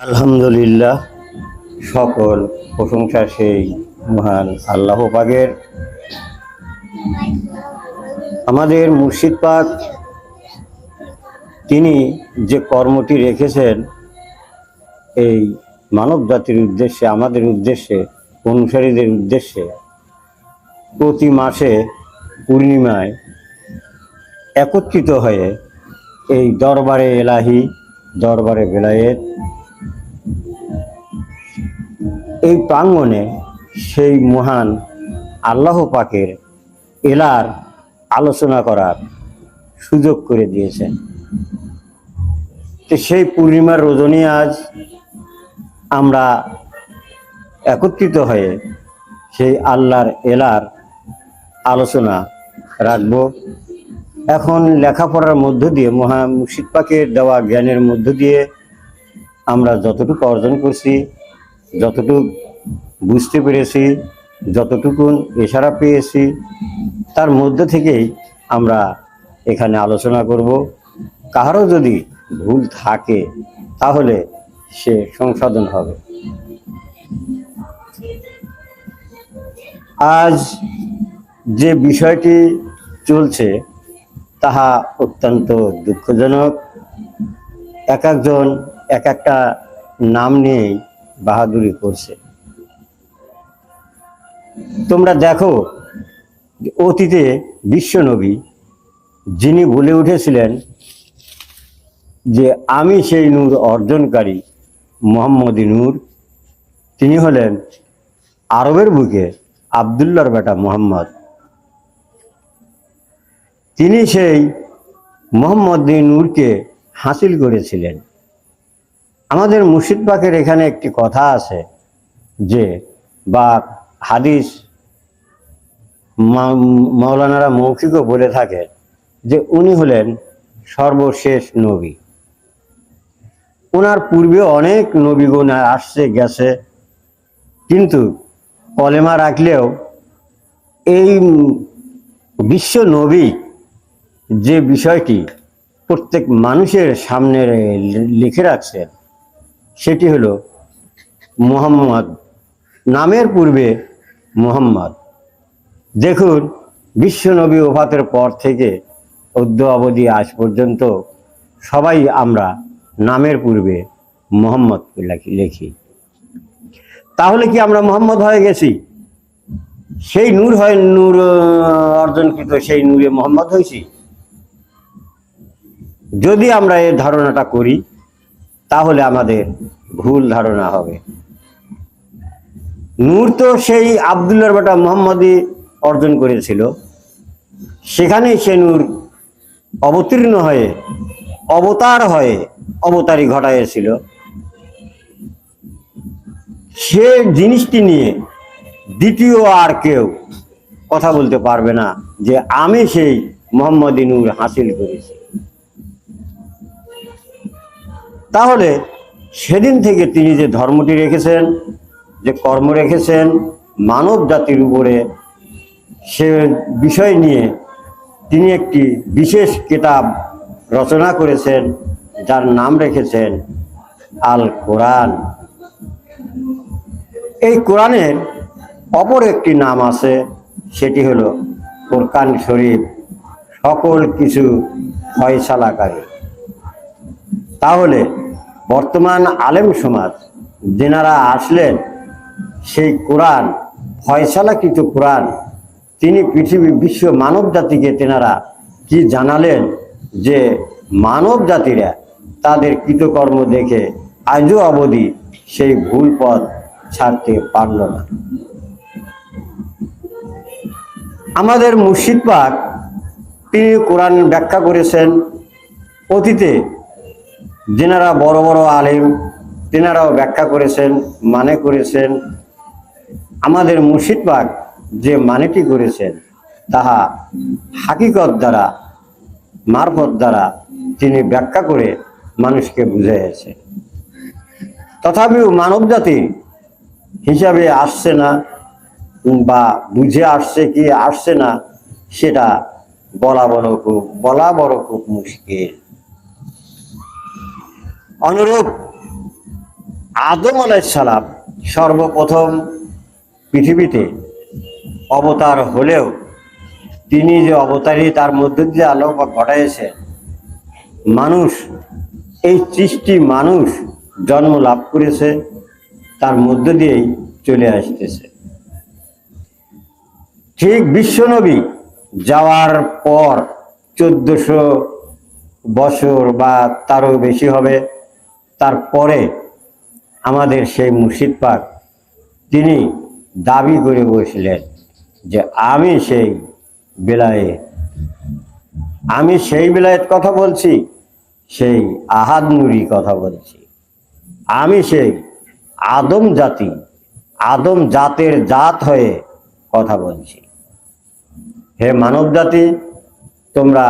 আলহামদুলিল্লাহ, সকল প্রশংসা সেই মহান আল্লাহ পাকের। আমাদের মুর্শিদ পাক তিনি যে কর্মটি রেখেছেন এই মানব জাতির উদ্দেশ্যে, আমাদের উদ্দেশ্যে, অনুসারীদের উদ্দেশ্যে, প্রতি মাসে পূর্ণিমায় একত্রিত হয়ে এই দরবারে এলাহি, দরবারে বেলায়েত, এই প্রাঙ্গণে সেই মহান আল্লাহ পাকের এলার আলোচনা করার সুযোগ করে দিয়েছেন। তো সেই পূর্ণিমার রজনী আজ আমরা একত্রিত হয়ে সেই আল্লাহর এলার আলোচনা রাখব। এখন লেখাপড়ার মধ্য দিয়ে, মুর্শিদ পাকের দেওয়া জ্ঞানের মধ্য দিয়ে আমরা যতটুকু অর্জন করছি, যতটুকু বুঝতে পেরেছি, যতটুকু ইশারা পেয়েছি, তার মধ্য থেকেই আমরা এখানে আলোচনা করব। কারো যদি ভুল থাকে তাহলে সে সংশোধন হবে। আজ যে বিষয়টি চলছে তাহা অত্যন্ত দুঃখজনক। এক একজন এক একটা নাম নিয়েই বাহাদুরি করছে। তোমরা দেখো, অতীতে বিশ্বনবী যিনি বলে উঠেছিলেন যে আমি সেই নূর অর্জনকারী মোহাম্মদী নূর, তিনি হলেন আরবের বুকে আবদুল্লাহর বেটা মোহাম্মদ। তিনি সেই মোহাম্মদী নূরকে হাসিল করেছিলেন। আমাদের মুর্শিদ পাকের এখানে একটি কথা আছে যে, বা হাদিস মাওলানারা মৌখিকও বলে থাকেন যে উনি হলেন সর্বশেষ নবী। ওনার পূর্বে অনেক নবীগণ আসছে গেছে, কিন্তু কলেমা রাখলেও এই বিশ্ব নবী যে বিষয়টি প্রত্যেক মানুষের সামনে লিখে রাখছেন সেটি হলো মুহাম্মদ, নামের পূর্বে মুহাম্মদ। দেখুন, বিশ্বনবী ওফাতের পর থেকে অদ্য অবধি আজ পর্যন্ত সবাই আমরা নামের পূর্বে মুহাম্মদকে লিখি। তাহলে কি আমরা মুহাম্মদ হয়ে গেছি? সেই নূর হয়, নূর অর্জনকৃত সেই নূরে মুহাম্মদ হয়েছি? যদি আমরা এই ধারণাটা করি তাহলে আমাদের ভুল ধারণা হবে। নূর তো সেই আবদুল্লাহর বেটা মুহাম্মদই অর্জন করেছিল, সেখানেই সে নূর অবতীর্ণ হয়ে অবতার হয়ে অবতারই ঘটাইছিল। সে জিনিসটি নিয়ে দ্বিতীয় আর কেউ কথা বলতে পারবে না যে আমি সেই মুহাম্মদী নূর হাসিল করেছি। তাহলে সেদিন থেকে তিনি যে ধর্মটি রেখেছেন, যে কর্ম রেখেছেন মানব জাতির উপরে, সে বিষয় নিয়ে তিনি একটি বিশেষ কিতাব রচনা করেছেন, যার নাম রেখেছেন আল কোরআন। এই কোরআনের অপর একটি নাম আছে, সেটি হলো ফুরকান শরীফ, সকল কিছু ফয়সালাকারী। তাহলে বর্তমান আলেম সমাজ যেনারা আসলেন, সেই কোরআন, ফয়সালাকৃত কোরআন, তিনি পৃথিবী বিশ্ব মানব জাতিকে তেনারা কি জানালেন যে মানব জাতিরা তাদের কৃতকর্ম দেখে আজও অবধি সেই ভুল পথ ছাড়তে পারল না। আমাদের মুর্শিদ পাক তিনি কোরআন ব্যাখ্যা করেছেন। অতীতে যেনারা বড় বড় আলেম তেনারাও ব্যাখ্যা করেছেন, মানে করেছেন। আমাদের মুর্শিদ পাক যে মানেটি করেছেন তাহা হাকিকত দ্বারা, মারফত দ্বারা তিনি ব্যাখ্যা করে মানুষকে বুঝিয়েছে। তথাপিও মানব জাতি হিসাবে আসছে না, বা বুঝে আসছে কি আসছে না সেটা বলা বড় খুব মুশকিল। অনুরূপ আদম আলাইহিস সালাম সর্বপ্রথম পৃথিবীতে অবতার হলেও তিনি যে অবতারী তার মধ্য দিয়ে আলোকপাত ঘটাইছে, মানুষ এই সৃষ্টি মানুষ জন্ম লাভ করেছে, তার মধ্য দিয়েই চলে আসতেছে। ঠিক বিশ্বনবী যাওয়ার পর 1400 বছর বা তারও বেশি হবে, তারপরে আমাদের সেই মুর্শিদ পাক তিনি দাবি করে বসলেন যে আমি সেই বেলায়েত, আমি সেই বেলায়েত কথা বলছি, সেই আহাদ নূরি কথা বলছি, আমি সেই আদম জাতি, আদম জাতের জাত হয়ে কথা বলছি। হে মানব জাতি, তোমরা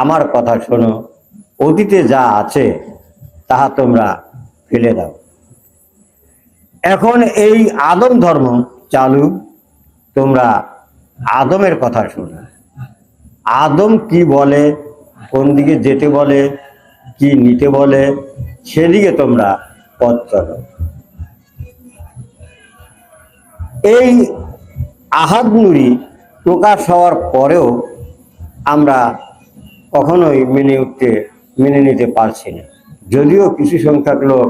আমার কথা শোনো, অতীতে যা আছে তাহা তোমরা ফেলে দাও। এখন এই আদম ধর্ম চালু, তোমরা আদমের কথা শোনো। আদম কি বলে, কোন দিকে যেতে বলে, কি নিতে বলে, সেদিকে তোমরা পথ চলো। এই আহাদ নূরি প্রকাশ হওয়ার পরেও আমরা কখনোই মেনে নিতে পারছি না। যদিও কিছু সংখ্যক লোক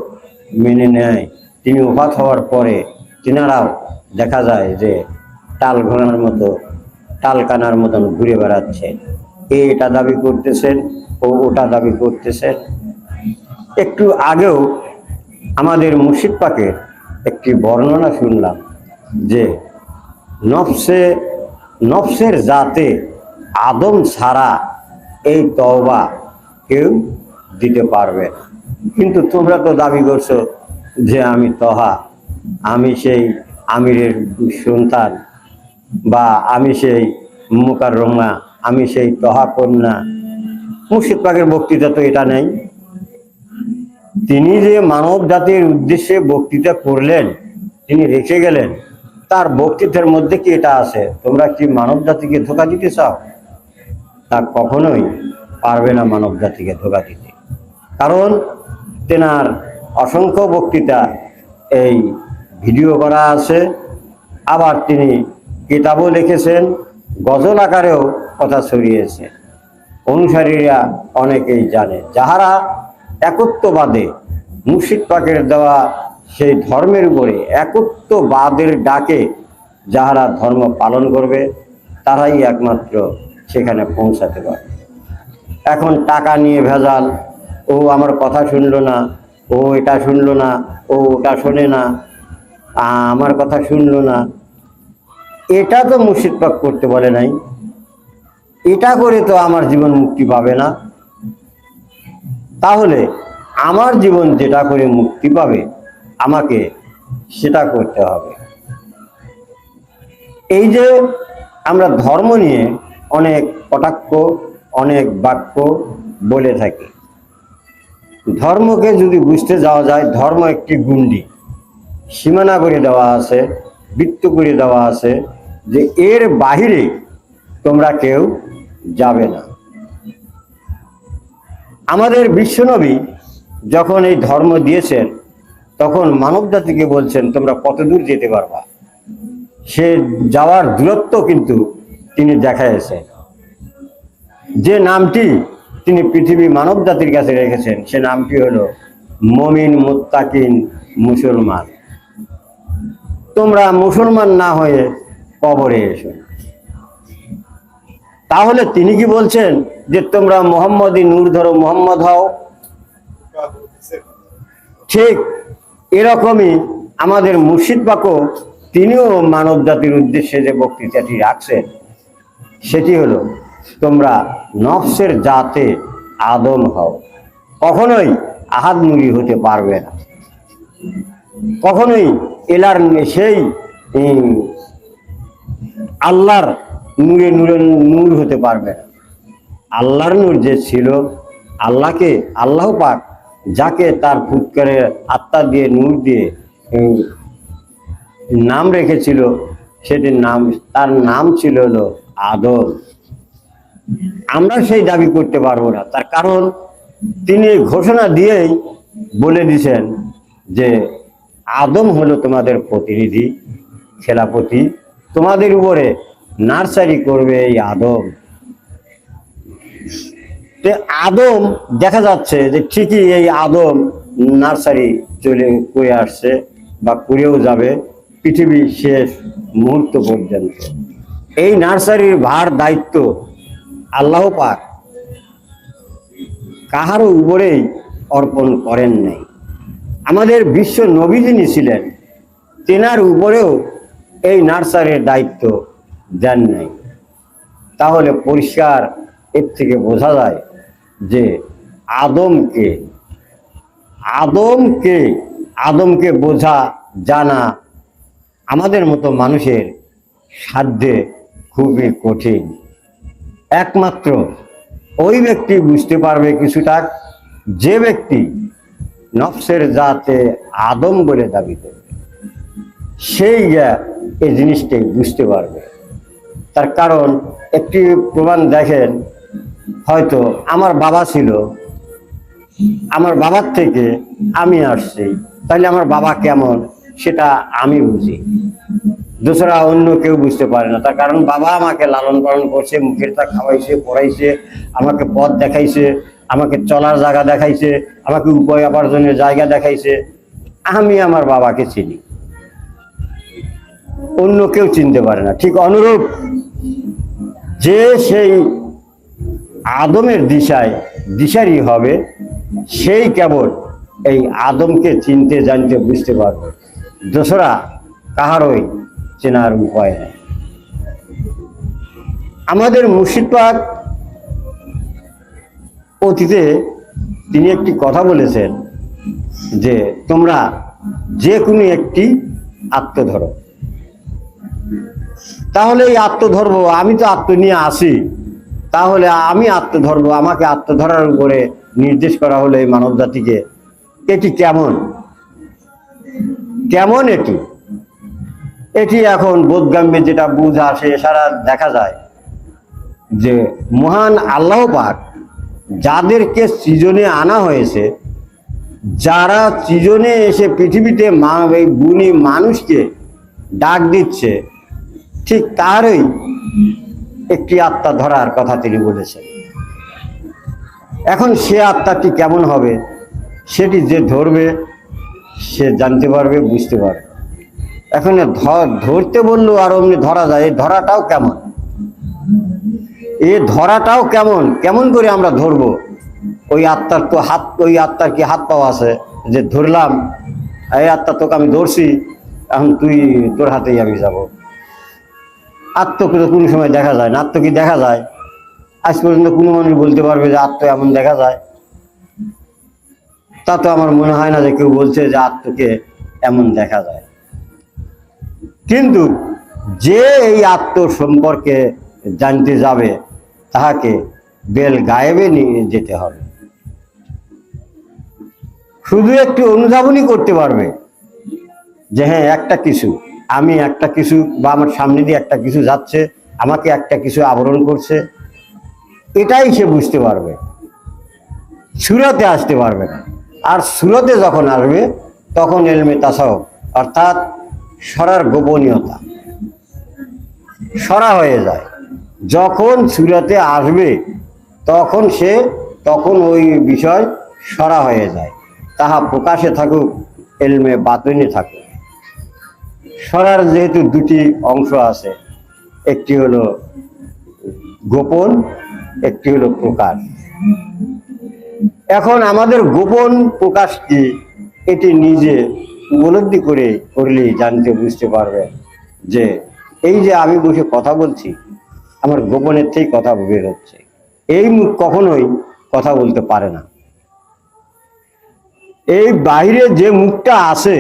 মেনে নেয়, তিনি ওফাত হওয়ার পরে তিনারাও দেখা যায় যে টাল ঘোরানোর মতো, টাল কানার মতন ঘুরে বেড়াচ্ছে, এটা দাবি করতেছেন ও ওটা দাবি করতেছেন। একটু আগেও আমাদের মুর্শিদ পাকের একটি বর্ণনা শুনলাম যে নফসের জাতে আদম ছাড়া এই তওবা কেউ দিতে পারবে না। কিন্তু তোমরা তো দাবি করছো যে আমি তহা, আমি সেই আমিরের সন্তান, বা আমি সেই মুকাররমা, আমি সেই তহা কন্যা। মুর্শিদ পাকের বক্তৃতা তো এটা নেই। তিনি যে মানব জাতির উদ্দেশ্যে বক্তৃতা করলেন, তিনি রেখে গেলেন, তার বক্তৃতার মধ্যে কি এটা আছে তোমরা কি মানব জাতিকে ধোঁকা দিতে চাও? তা কখনোই পারবে না মানব জাতিকে ধোঁকা দিতে। কারণ তেনার অসংখ্য বক্তৃতা এই ভিডিও করা আছে, আবার তিনি কিতাবও লিখেছেন, গজল আকারেও কথা ছড়িয়েছে। অনুসারীরা অনেকেই জানে, যাহারা একত্ববাদে মুর্শিদ পাকের দেওয়া সেই ধর্মের উপরে একত্ববাদের ডাকে যাহারা ধর্ম পালন করবে, তারাই একমাত্র সেখানে পৌঁছাতে পারে। এখন টাকা নিয়ে ভেজাল, ও আমার কথা শুনলো না, ও এটা শুনলো না, ও ওটা শোনে না, আমার কথা শুনলো না, এটা তো মুর্শিদ পাক করতে বলে নাই। এটা করে তো আমার জীবন মুক্তি পাবে না। তাহলে আমার জীবন যেটা করে মুক্তি পাবে, আমাকে সেটা করতে হবে। এই যে আমরা ধর্ম নিয়ে অনেক কটাক্ষ, অনেক বাক্য বলে থাকি, ধর্মকে যদি বুঝতে যাওয়া যায়, ধর্ম একটি গুন্ডি, সীমানা করে দেওয়া আছে, বৃত্ত করে দেওয়া আছে যে এর বাহিরে তোমরা কেউ যাবে না। আমাদের বিশ্বনবী যখন এই ধর্ম দিয়েছেন, তখন মানব জাতিকে বলছেন তোমরা কত দূর যেতে পারবা। সে যাওয়ার দূরত্ব কিন্তু তিনি দেখাইছেন। যে নামটি তিনি পৃথিবী মানব জাতির কাছে রেখেছেন, সে নামটি হলো মুমিন, মুত্তাকিন, মুসলমান। তোমরা মুসলমান না হয়ে কবরে এসো। তাহলে তিনি কি বলছেন যে তোমরা মোহাম্মদী নূর ধরো, মোহাম্মদ হও? ঠিক এরকমই আমাদের মুর্শিদ পাকও তিনিও মানব জাতির উদ্দেশ্যে যে বক্তৃতাটি রাখছেন, সেটি হলো তোমরা নফসের জাতে আদম হও। কখনোই আহাদ নূরি হতে পারবে না, কখনোই এলার সেই আল্লাহর নূরে নূরে নূর হতে পারবে না। আল্লাহর নূর যে ছিল, আল্লাহকে আল্লাহ পাক যাকে তার ফুৎকারের আত্মা দিয়ে নূর দিয়ে নাম রেখেছিল, সেটির নাম, তার নাম ছিল হলো আদম। আমরা সেই দাবি করতে পারবো না, তার কারণ তিনি ঘোষণা দিয়েই বলে দিয়েছেন যে আদম হলো তোমাদের প্রতিনিধি, খেলাপতি, তোমাদের উপরে নার্সারি করবে এই আদম। আদম দেখা যাচ্ছে যে ঠিকই এই আদম নার্সারি চলে করে আসছে বা করেও যাবে পৃথিবীর শেষ মুহূর্ত পর্যন্ত। এই নার্সারির ভার দায়িত্ব আল্লাহ পাক কাহারও উপরেই অর্পণ করেন নাই। আমাদের বিশ্ব নবী যিনি ছিলেন তেনার উপরেও এই নার্সারির দায়িত্ব দেন নাই। তাহলে পরিষ্কার এর থেকে বোঝা যায় যে আদমকে আদমকে আদমকে বোঝা জানা আমাদের মতো মানুষের সাধ্যে খুবই কঠিন। একমাত্র ওই ব্যক্তি বুঝতে পারবে কিছুটা, যে ব্যক্তি নফসের জাতে আদম বলে দাবি করবে, সেই এই জিনিসটাই বুঝতে পারবে। তার কারণ একটি প্রমাণ দেখেন, হয়তো আমার বাবা ছিল, আমার বাবার থেকে আমি আসছি, তাহলে আমার বাবা কেমন সেটা আমি বুঝি, দোসরা অন্য কেউ বুঝতে পারে না। তার কারণ বাবা আমাকে লালন পালন করছে, মুখের তা খাওয়াইছে, পড়াইছে, আমাকে পথ দেখাইছে, আমাকে চলার জায়গা দেখাইছে, আমাকে উপায় উপার্জনের জায়গা দেখাইছে। আমি আমার বাবাকে চিনি, অন্য কেউ চিনতে পারে না। ঠিক অনুরূপ যে সেই আদমের দিশারি হবে, সেই কেবল এই আদমকে চিনতে জানতে বুঝতে পারবে, দোসরা কাহারই চেনার উপায় নেই। আমাদের মুর্শিদ পাক অতীতে তিনি একটি কথা বলেছেন যে তোমরা যে কোনো একটি আত্ম ধরো। তাহলে এই আত্ম ধরবো, আমি তো আত্ম নিয়ে আসি, তাহলে আমি আত্ম ধরবো, আমাকে আত্ম ধরার উপরে নির্দেশ করা হলো এই মানব জাতিকে। এটি কেমন কেমন এটি এটি এখন বোধগম্যে যেটা বুঝ আসে, সারা দেখা যায় যে মহান আল্লাহ পাক যাদেরকে সৃজনে আনা হয়েছে, যারা সৃজনে এসে পৃথিবীতে এই গুণী মানুষকে ডাক দিচ্ছে, ঠিক তারই একটি আত্মা ধরার কথা তিনি বলেছেন। এখন সে আত্মাটি কেমন হবে সেটি যে ধরবে সে জানতে পারবে, বুঝতে পারবে। এখন ধরতে বললো আর অমনি ধরা যায়, এই ধরাটাও কেমন, এই ধরাটাও কেমন, কেমন করে আমরা ধরবো? ওই আত্মার তো হাত, ওই আত্মার কি হাত পাওয়া আছে যে ধরলাম, এই আত্মা তোকে আমি ধরছি, এখন তুই তোর হাতেই আমি যাব? আত্মকে তো কোনো সময় দেখা যায় না। আত্ম কি দেখা যায়? আজ পর্যন্ত কোনো মানুষ বলতে পারবে যে আত্ম এমন দেখা যায়? তা তো আমার মনে হয় না যে কেউ বলছে যে আত্মকে এমন দেখা যায়। কিন্তু যে এই আত্ম সম্পর্কে জানতে যাবে তাহাকে বেল গায়েবে নিয়ে যেতে হবে। শুধু একটি অনুধাবনই করতে পারবে যে হ্যাঁ একটা কিছু, আমি একটা কিছু, বা আমার সামনে দিয়ে একটা কিছু যাচ্ছে, আমাকে একটা কিছু আবরণ করছে, এটাই সে বুঝতে পারবে। সুরতে আসতে পারবে না। আর সুরতে যখন আসবে তখন এলমে তাসাউফ অর্থাৎ সরার গোপনীয়তা সরা হয়ে যায়। যখন সুরতে আসবে তখন ওই বিষয় সরা হয়ে যায়, তাহা প্রকাশে থাকুক এলমে বাতিনে থাকুক। সরার যেহেতু দুটি অংশ আছে, একটি হলো গোপন, একটি হলো প্রকাশ। এখন আমাদের গোপন প্রকাশ কি, এটি নিজে উপলব্ধি করলেই জানতে বুঝতে পারবে যে এই যে আমি বসে কথা বলছি, আমার গোপনের থেকেই কথা বের হচ্ছে। এই মুখ কখনোই কথা বলতে পারে না। এই বাইরে যে মুখটা আছে,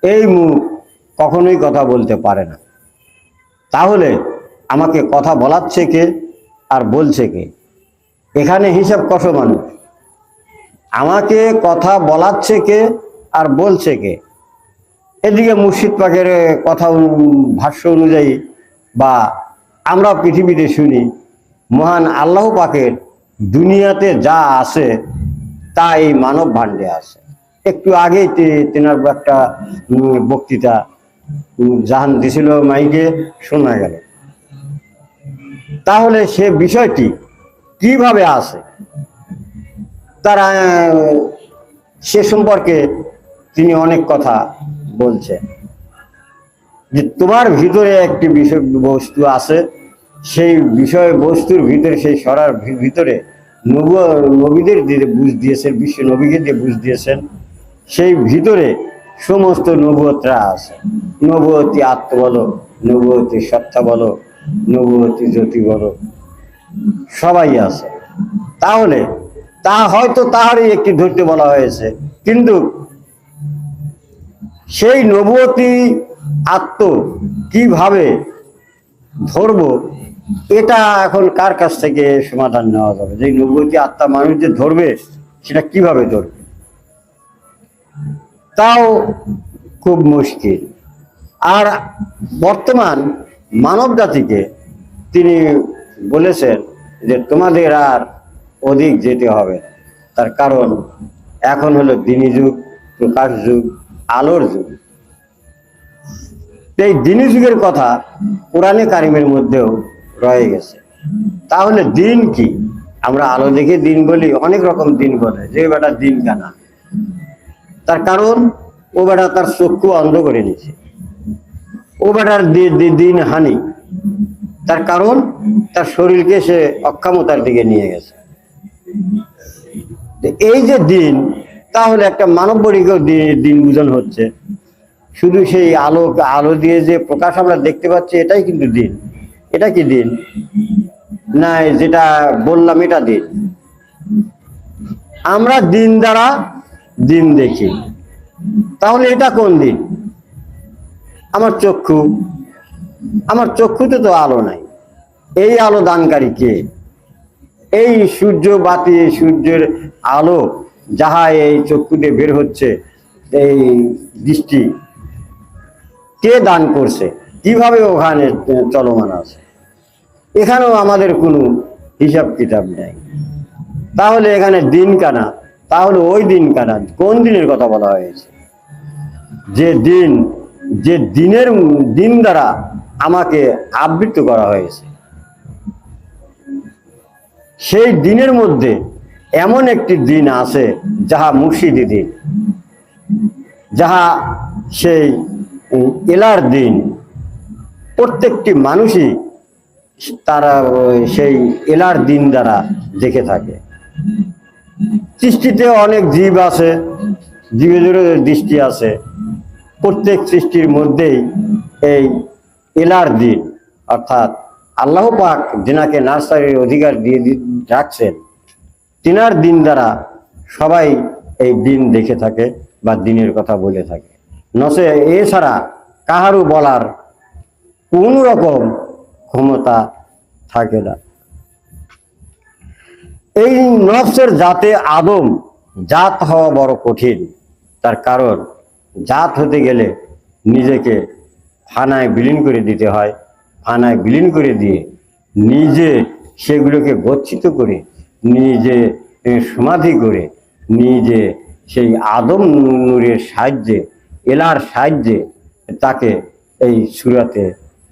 এই মুখ কখনোই কথা বলতে পারে না। তাহলে আমাকে কথা বলাচ্ছে কে আর বলছে কে? এখানে হিসাব কষ মানুষ। আমাকে কথা বলাচ্ছে কে আর বলছে কে? এদিকে মুর্শিদ পাকের কথা ভাষ্য অনুযায়ী বা আমরা পৃথিবীতে শুনি, মহান আল্লাহ পাকের দুনিয়াতে যা আছে তা এই মানব ভাণ্ডে আছে। একটু আগেই তেনার একটা বক্তৃতা জাহান দিছিল মাইকে, শোনা গেল। তাহলে সে বিষয়টি কিভাবে আছে তারা সে সম্পর্কে তিনি অনেক কথা বলছেন, যে তোমার ভিতরে একটি বিষয় বস্তু আছে, সেই বিষয় বস্তুর ভিতরে, সেই সরার ভিতরে নবীদের দিয়ে বুঝ দিয়েছেন, বিশ্ব নবীকে দিয়ে বুঝ দিয়েছেন, সেই ভিতরে সমস্ত নবুয়তরা আছে। নবুয়তী আত্ম বলো, নবুয়তী সত্তা বলো, নবুয়তী জ্যোতি বলো, সবাই আছে। তাহলে তা হয়তো তাহারই একটি ধরতে বলা হয়েছে, কিন্তু সেই নবুয়তী আত্ম কিভাবে ধরব, এটা এখন কার কাছ থেকে সমাধান নেওয়া যাবে? যে নবুয়তী আত্মা মানুষ যে ধরবে, সেটা কিভাবে ধরবে, তাও খুব মুশকিল। আর বর্তমান মানব জাতিকে তিনি বলেছেন যে তোমাদের আর অধিক যেতে হবে, তার কারণ এখন হলো দিনী যুগ, প্রকাশ যুগ, আলোর যুগ। এই দিনী যুগের কথা কোরআনে কারিমের মধ্যেও রয়ে গেছে। তাহলে দিন কি? আমরা আলো দেখে দিন বলি, অনেক রকম দিন বলে, যে বেটা দিন কানা। তার কারণ ও বেটা তার চক্ষু অন্ধ করে নিছে, ও বেটার দিন হানি। তার কারণ তার শরীরকে সে অক্ষমতার দিকে নিয়ে গেছে। এই যে দিন, তাহলে একটা মানব বড়িকেও দিন বুঝানো হচ্ছে। শুধু সেই আলো দিয়ে যে প্রকাশ আমরা দেখতে পাচ্ছি, এটাই কিন্তু দিন। এটা কি দিন? না, যেটা বললাম এটা দিন। আমরা দিন দ্বারা দিন দেখি, তাহলে এটা কোন দিন? আমার চক্ষু, আমার চক্ষুতে তো আলো নাই। এই আলো দানকারী কে? এই সূর্য বাতি, সূর্যের আলো যাহা এই চক্ষুতে বের হচ্ছে, এই দৃষ্টি কে দান করছে? কিভাবে ওখানে চলমান আছে? এখানেও আমাদের কোনো হিসাব কিতাব নেই। তাহলে এখানে দিন কানা, তাহলে ওই দিন কানা, কোন দিনের কথা বলা হয়েছে? যে দিন দ্বারা আমাকে আবৃত করা হয়েছে, সেই দিনের মধ্যে এমন একটি দিন আছে যাহা মুর্শিদি দিন, যাহা সেই এলার দিন। প্রত্যেকটি মানুষই তারা সেই এলার দিন দ্বারা দেখে থাকে। সৃষ্টিতে অনেক জীব আছে, জীবেদেরও দৃষ্টি আছে। প্রত্যেক সৃষ্টির মধ্যেই এই এলার দিন, অর্থাৎ আল্লাহ পাক যেনাকে নার্সারির অধিকার দিয়ে রাখছেন, তিনার দিন দ্বারা সবাই এই দিন দেখে থাকে বা দিনের কথা বলে থাকে। নচে এছাড়া কাহারও বলার কোন রকম ক্ষমতা থাকে না। এই নফসের জাতে আদম জাত হওয়া বড় কঠিন। তার কারণ জাত হতে গেলে নিজেকে ফানায় বিলীন করে দিতে হয়। ফানায় বিলীন করে দিয়ে নিজে সেগুলোকে গচ্ছিত করে, নিজে সমাধি করে, নিজে সেই আদম নূরের সাহায্যে, এলার সাহায্যে তাকে এই সুরাতে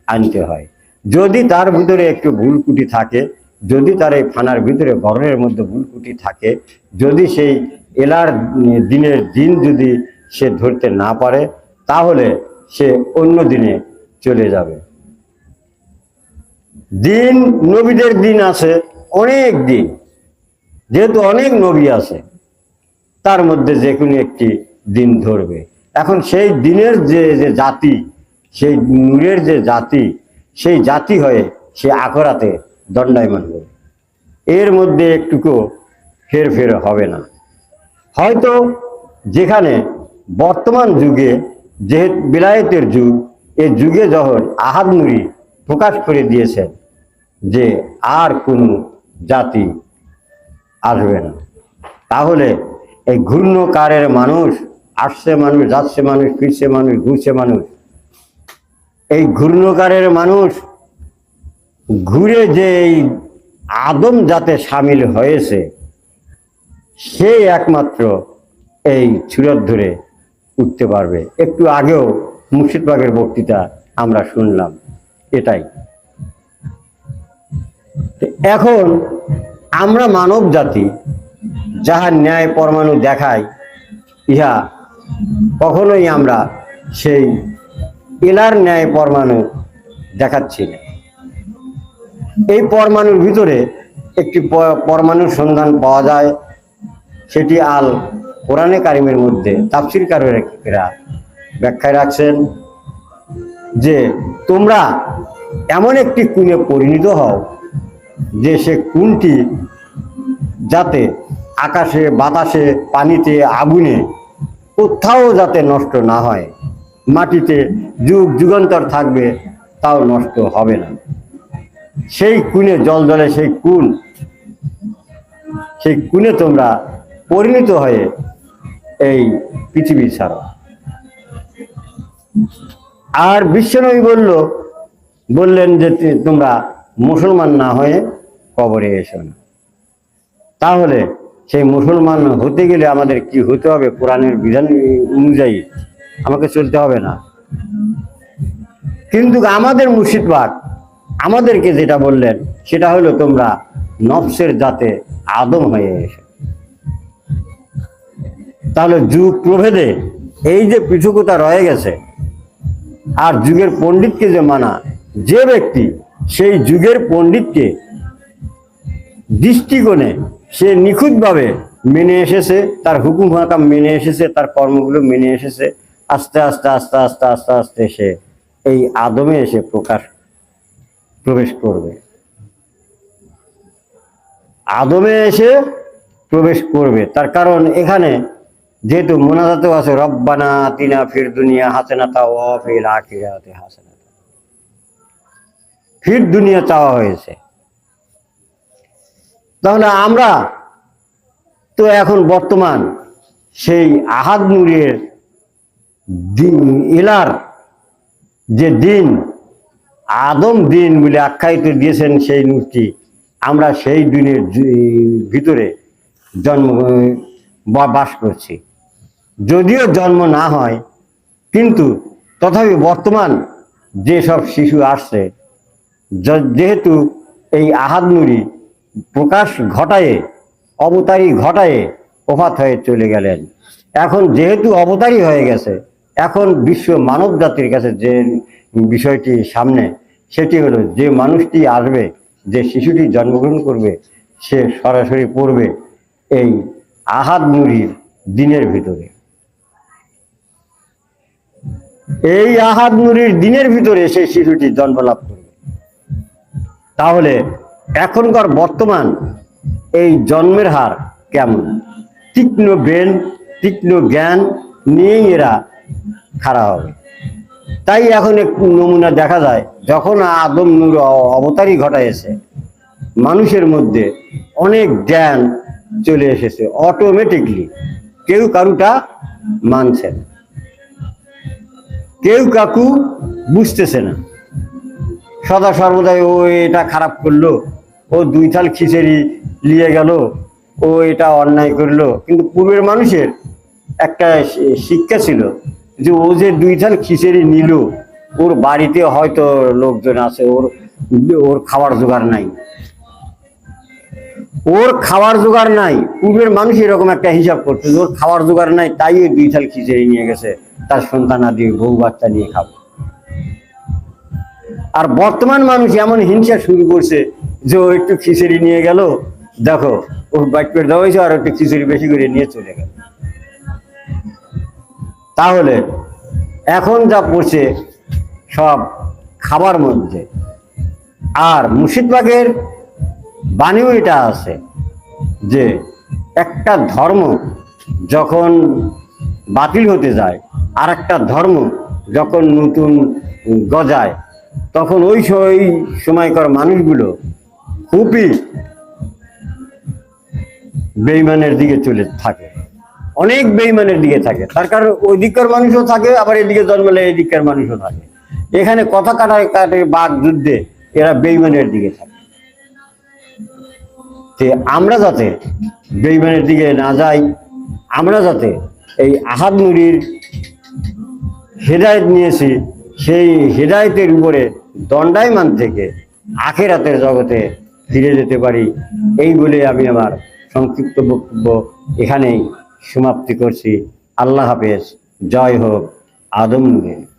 আনতে হয়। যদি তার ভিতরে একটু ভুলকুটি থাকে, যদি তার এই ফানার ভিতরে গরমের মধ্যে ভুলকুটি থাকে, যদি সেই এলার দিনের দিন যদি সে ধরতে না পারে, তাহলে সে অন্য দিনে চলে যাবে। দিন, নবীদের দিন আছে অনেক দিন, যেহেতু অনেক নবী আছে, তার মধ্যে যে কোনো একটি দিন ধরবে। এখন সেই দিনের যে জাতি, সেই নূরের যে জাতি, সেই জাতি হয়ে সে আখরাতে দণ্ডায়মান হবে। এর মধ্যে একটুকু হেরফের হবে না। হয়তো যেখানে বর্তমান যুগে, যে বিলায়েতের যুগ, এই যুগে যখন আহাদ নূরি প্রকাশ করে দিয়েছেন যে আর কোনো জাতি আসবে না, তাহলে এই ঘূর্ণকারের মানুষ, আসছে মানুষ, যাচ্ছে মানুষ, ফিরছে মানুষ, ঘুরছে মানুষ, এই ঘূর্ণকারের মানুষ ঘুরে যে এই আদম জাতে সামিল হয়েছে, সেই একমাত্র এই ছুরত ধরে উঠতে পারবে। একটু আগেও মুর্শিদ পাকের বক্তৃতা আমরা শুনলাম, এটাই। এখন আমরা মানব জাতি যাহার ন্যায় পরমাণু দেখায়, ইহা কখনোই আমরা সেই এলার ন্যায় পরমাণু দেখাচ্ছি না। এই পরমাণুর ভিতরে একটি পরমাণুর সন্ধান পাওয়া যায়, সেটি আল কোরআনে কারিমের মধ্যে তাফসীরকারীরা ব্যাখ্যায় রাখছেন যে তোমরা এমন একটি কোণে পরিণত হও যে সে কোণটি যাতে আকাশে, বাতাসে, পানিতে, আগুনে কোথাও যাতে নষ্ট না হয়, মাটিতে যুগ যুগান্তর থাকবে, তাও নষ্ট হবে না। সেই কোণে জল জলে সেই কোণে তোমরা পরিণত হয়ে এই পৃথিবী ছাড়ো। আর বিশ্বনবী বললেন যে তোমরা মুসলমান না হয়ে কবরে এসো না। তাহলে সেই মুসলমান হতে গেলে আমাদের কি হতে হবে? কোরআনের বিধান অনুযায়ী আমাকে চলতে হবে না? কিন্তু আমাদের মুর্শিদ পাক আমাদেরকে যেটা বললেন সেটা হলো তোমরা নফসের জাতে আদম হয়ে এসো। তাহলে যুগ প্রভেদে এই যে পৃথকতা রয়ে গেছে, আর যুগের পণ্ডিতকে যে মানা, যে ব্যক্তি সেই যুগের পণ্ডিতকে দৃষ্টিকোণে সে নিখুঁতভাবে মেনে এসেছে, তার হুকুম হাকাম মেনে এসেছে, তার কর্মগুলো মেনে এসেছে, আস্তে আস্তে আস্তে আস্তে আস্তে আস্তে সে এই আদমে এসে প্রবেশ করবে। আদমে এসে প্রবেশ করবে, তার কারণ এখানে যেহেতু মোনাজাতেও আছে রব্বানা আতিনা ফির দুনিয়া হাসানাতা ওয়া ফিল আখিরাতি হাসানাতা, ফির দুনিয়া চাওয়া হয়েছে। তাহলে আমরা তো এখন বর্তমান সেই আহাদ নূরের এলার যে দিন, আদম দিন বলে আখ্যায়িত দিয়েছেন সেই নূরটি, আমরা সেই দিনের ভিতরে জন্ম বাস করছি। যদিও জন্ম না হয়, কিন্তু তথাপি বর্তমান যেসব শিশু আসছে, যেহেতু এই আহাদ নূরি প্রকাশ ঘটায়ে, অবতারী ঘটায়ে ওফাত হয়ে চলে গেলেন, এখন যেহেতু অবতারী হয়ে গেছে, এখন বিশ্ব মানব জাতির কাছে যে বিষয়টি সামনে, সেটি হলো যে মানুষটি আসবে, যে শিশুটি জন্মগ্রহণ করবে, সে সরাসরি পড়বে এই আহাদ নূরির দিনের ভিতরে। এই আহাদ নূরির দিনের ভিতরে সেই শিশুটি জন্ম লাভ করবে। তাহলে এখনকার বর্তমান এই জন্মের হার কেমন? তীক্ষ্ণ ব্রেন, তীক্ষ্ণ জ্ঞান নিয়েই এরা খাড়া হবে। তাই এখন একটু নমুনা দেখা যায়, যখন আদম নূর অবতারী ঘটাইছে, মানুষের মধ্যে অনেক জ্ঞান চলে এসেছে অটোমেটিকলি। কেউ কারুটা মানছে না, কেউ কাকু বুঝতেছে না, সদা সর্বদাই ও এটা খারাপ করলো, ও 2 থাল খিচুড়ি নিয়ে গেল, ও এটা অন্যায় করলো। কিন্তু পূর্বের মানুষের একটা শিক্ষা ছিল যে ও যে 2 থাল খিচুড়ি নিল, ওর বাড়িতে হয়তো লোকজন আছে, ওর খাবার জোগাড় নাই, ওর খাবার জোগাড় নাই। পূর্বের মানুষ এরকম একটা হিসাব করতো, ওর খাবার জোগাড় নাই, তাই ওই 2 থাল খিচুড়ি নিয়ে গেছে, তার সন্তানাদি বউ বাচ্চা নিয়ে খাবো। আর বর্তমান মানুষ এমন হিংসা শুরু করছে যে ও একটু খিচুড়ি নিয়ে গেল, দেখো ওর বাইক পেট দেওয়া হয়েছে, আর একটু খিচুড়ি বেশি করে নিয়ে চলে গেল। তাহলে এখন যা পড়ছে সব খাবার মধ্যে। আর মুর্শিদ পাকের বাণীও এটা আছে যে একটা ধর্ম যখন বাতিল হতে যায়, আর একটা ধর্ম যখন নতুন গজায়, তখন ওই সময়কার মানুষগুলো খুবই বেঈমানের দিকে চলে থাকে, অনেক বেঈমানের দিকে থাকে। তার কারণ ওই দিককার মানুষও থাকে, আবার এদিকে জন্মালে এই দিককার মানুষও থাকে। এখানে কথা কাটাকাটি বাক যুদ্ধে এরা বেঈমানের দিকে থাকে। আমরা যাতে বেঈমানের দিকে না যাই, আমরা যাতে এই আহাদ নুরির হেদায়েত নিয়েছি, সেই হেদায়েতের উপরে দণ্ডায়মান থেকে আখিরাতের জগতে ফিরে যেতে পারি। এই বলে আমি আমার সংক্ষিপ্ত বক্তব্য এখানেই সমাপ্তি করছি। আল্লাহ হাফেজ। জয় হোক আদম নূরের।